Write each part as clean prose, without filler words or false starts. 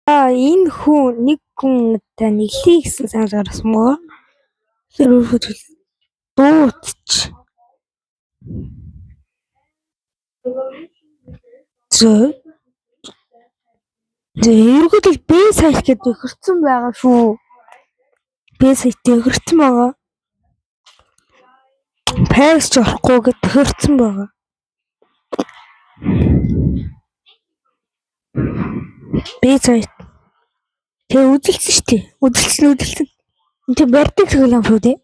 Энэ хүн нэг хүнтэй нэглэе гэсэн санал гаргасан мó. Тэр өөрөөр дуудч. Ерөнхийдөө B сайт гэдэг өгөрцөн байгаа шүү. B сайт өгөрцөн байгаа. Пэс ч орохгүй гэдэг өгөрцөн байгаа. B сайт. Тэг үзэлсэн шүү дээ. Үзэлсэн. Тэг барьдаг зүйл юм шүү дээ.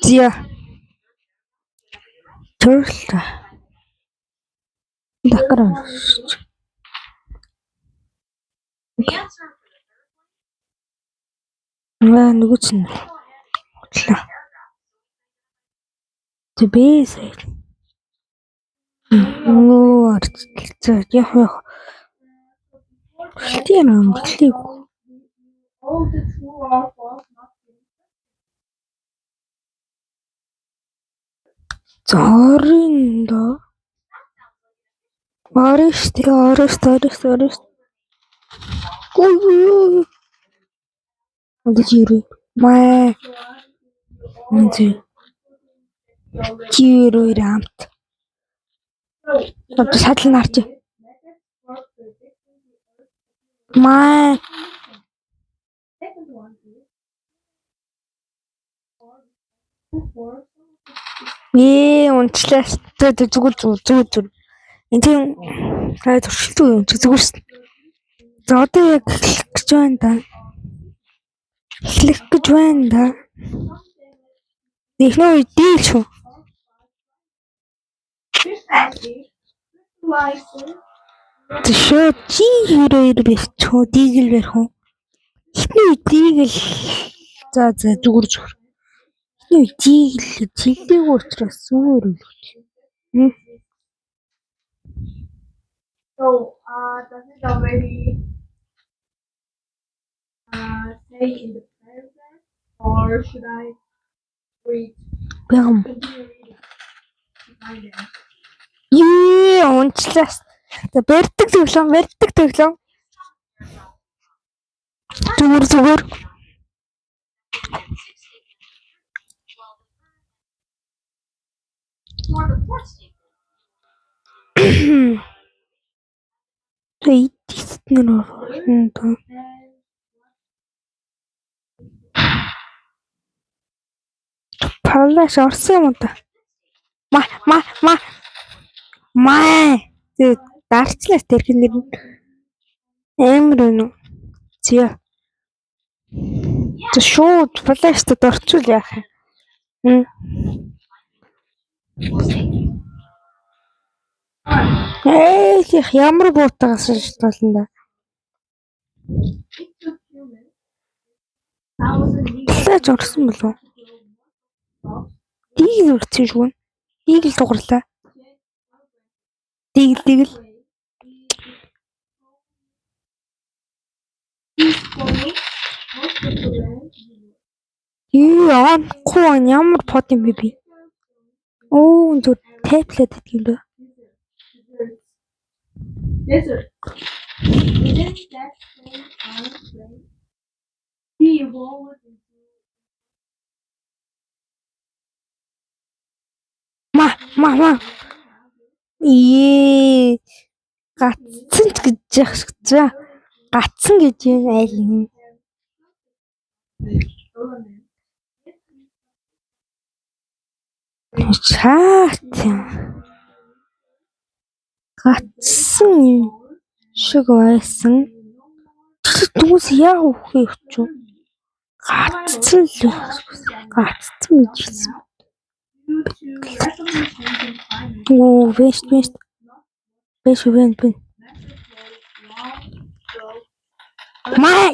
Зя. Төрөл. Дакран. Нөгөө чинь. Тэг B сайт. Нөө арчилж яах. Тийм амтлыг. Зориндоо. Орст. Ой. Одожиро. Маа. Мэнзэ. Чиро рамт. Одоо шатлал нарч. Маа. Унчлаа. Зүгээр. Энд тийм туршилтгүй юм чи зүгээр шин. За одоо яг эхлэх гэж байна да. Эхнээ үе дийл шүү. Тэшээ чи хэрээр бэрчөө дийл барих уу? Эхнээ үе дийл. За зүгээр. Эхнээ үе дийл чилдэг учраас зүгээр үү. So, does it already say in the paragraph, or should I read? Унчлаа. Барьдаг төглөө. Зүгээр. Палаш орсон юм да. Маа. Тэг дарчлаа тэрхэн нэр. Эмэр үнэ. Зя. Шууд флашт орчуул яах юм. Ямар буутагаас шалтгаална да. Флаш орсон болов. Дийл өрцөн шүү. Дийл дугарлаа. Дийл. Анхгүй ямар под юм бэ би. Зүр тайплаад идэх юм даа. Desert. Within that same time frame, he evolved into Ма. Гацсан ч гэж яах шиг заа. Гацсан гэж юм айл юм. Чаат. Гацсан юм шиг байсан. Түгс яа үхээ өчөө. Гацсан л. Гацсан гэж хэлсэн. Вест. Маа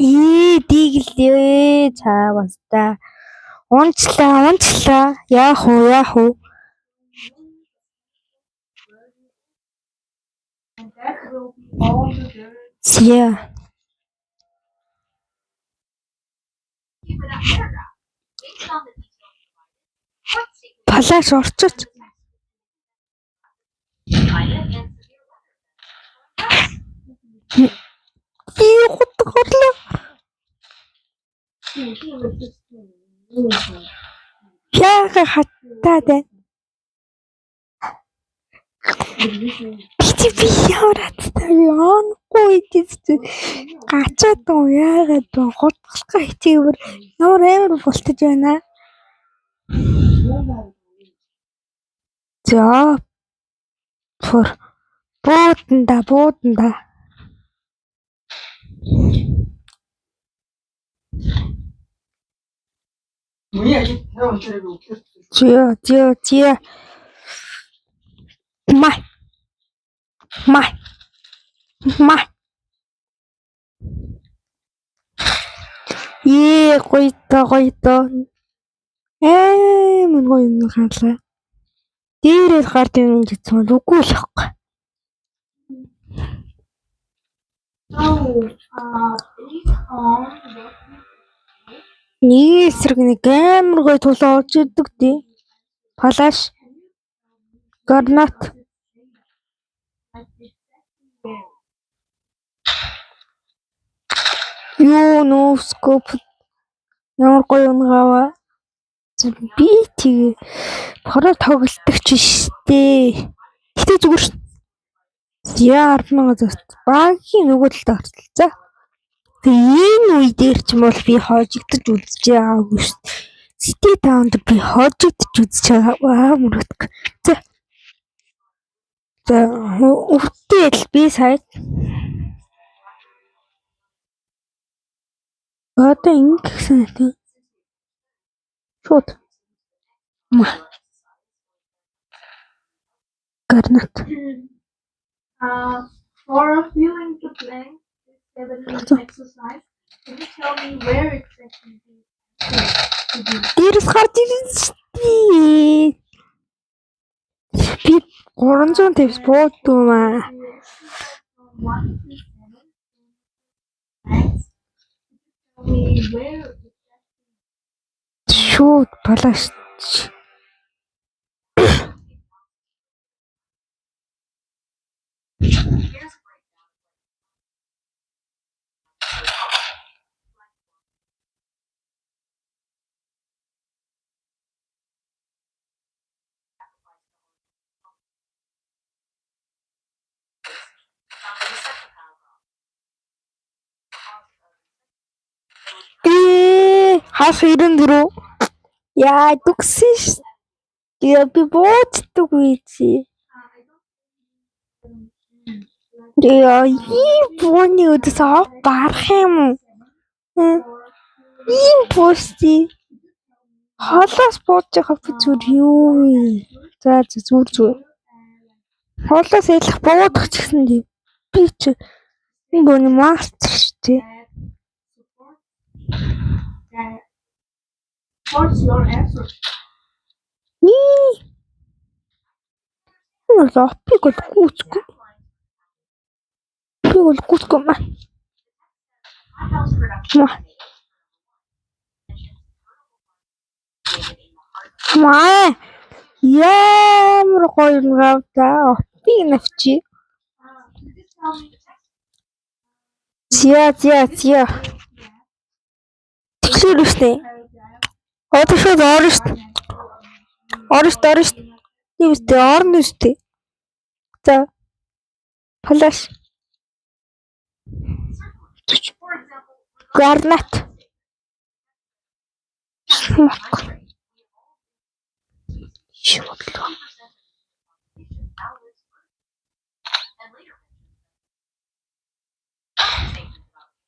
дийлээ цаавста. Унчлаа. Яах вэ? Зя. Палаш орчооч. Би хутгарлаа. Яага хатаа дээ. Би ямар хаттай яангүй дээ. Гачаад яагаад хутгалах хичээвэр ямар амар болтож байна. За бууданда. Зя. Май. Гоё. Мөн гоё юм хаалаа. Дээрээс гард юм гэсэн л үгүй л яахгүй. Нэг эсрэг нэг амар гоё тулаа олж идэг тий. Палаш. Гарнат. Скоп. Ямар гоё юм гава. Би тэгээ хороо тоглолдог ч штэ. Гэтэ зүгээр ш. Яа 10,000 зот. Багийн нөгөө талд орцолцоо. Тэгээ энэ үе дээр ч юм бол би хожигдож үзэж байгаагүй ш. Сити таунд би хожигдож үзэж байгаа мөрөдг. За өвтөл би сая одоо ингэсэн тийм. Шууд. Гарнат. For feeling the blank, 7-minute exercise, can you tell me where exactly Дээрс гарч ирсэн шүү. Би 350 буудгуумаа. Шууд балаш. Хас 94. Яа дуксиш. Я би боцдог үйчи. Яа ивони өдөөс барах юм. Ийм пости. Холоос бууж байгаа би зүр юу вэ? За зүр. Холоос ялах буудах ч гэсэн тийм. Би ч энэ мастер штэ. What's your answer? Пик бол гүцгүй. Маа. Ямар гоё юм гавтаа. Би навчи. Зя. Тэгэхээр үстэй. Одоо шууд орно шүү. Тийм үстэй орно үстэй. За. Палаш. Гарнат.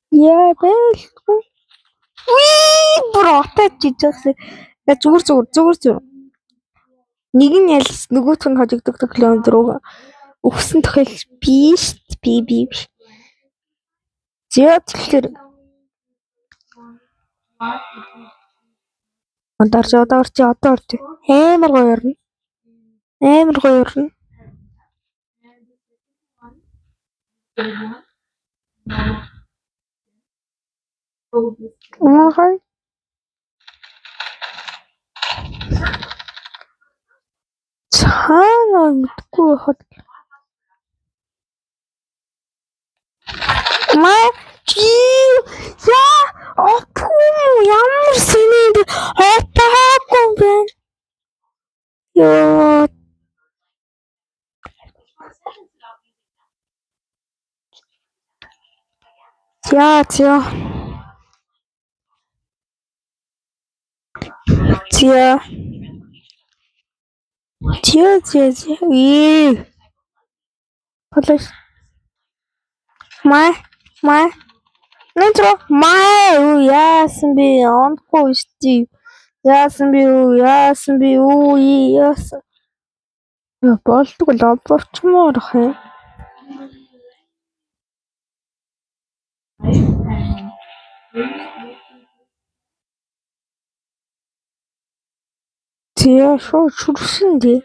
Яа бэл. Брата чижсэн. Зүгээр. Нэг нь ялс нөгөөх нь хожигддог клон руу өгсөн тохиол биш. Би. Зя тэгэхээр одоо орч. Амар гоё орно. Ой. Цаана мэдгүй хот. Маа чи яа ямар сэнэд хатаагүй байна. Ёо. За. Полос. Маа. Нэтро маа яасан би онхгүй штий. Яасан би яасан. Болтго лоборчмоор хэ. Тээ шоо чурсан дээ.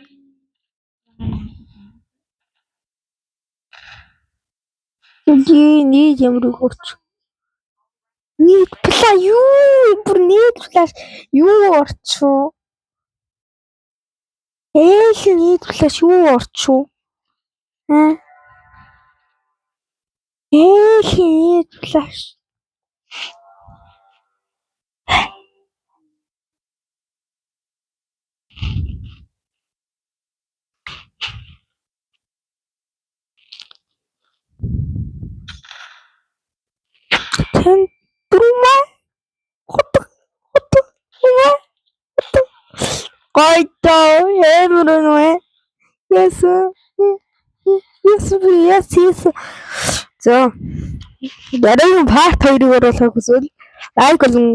Нийт ямар өгч. Нийт пла юу бүр нийт флаш юу орчуу. Нийт флаш юу орчуу. Нийт флаш. Goito, Bruno, yes. So, дараагийн part 2-ыг оруулахыг хүсвэл лайк болон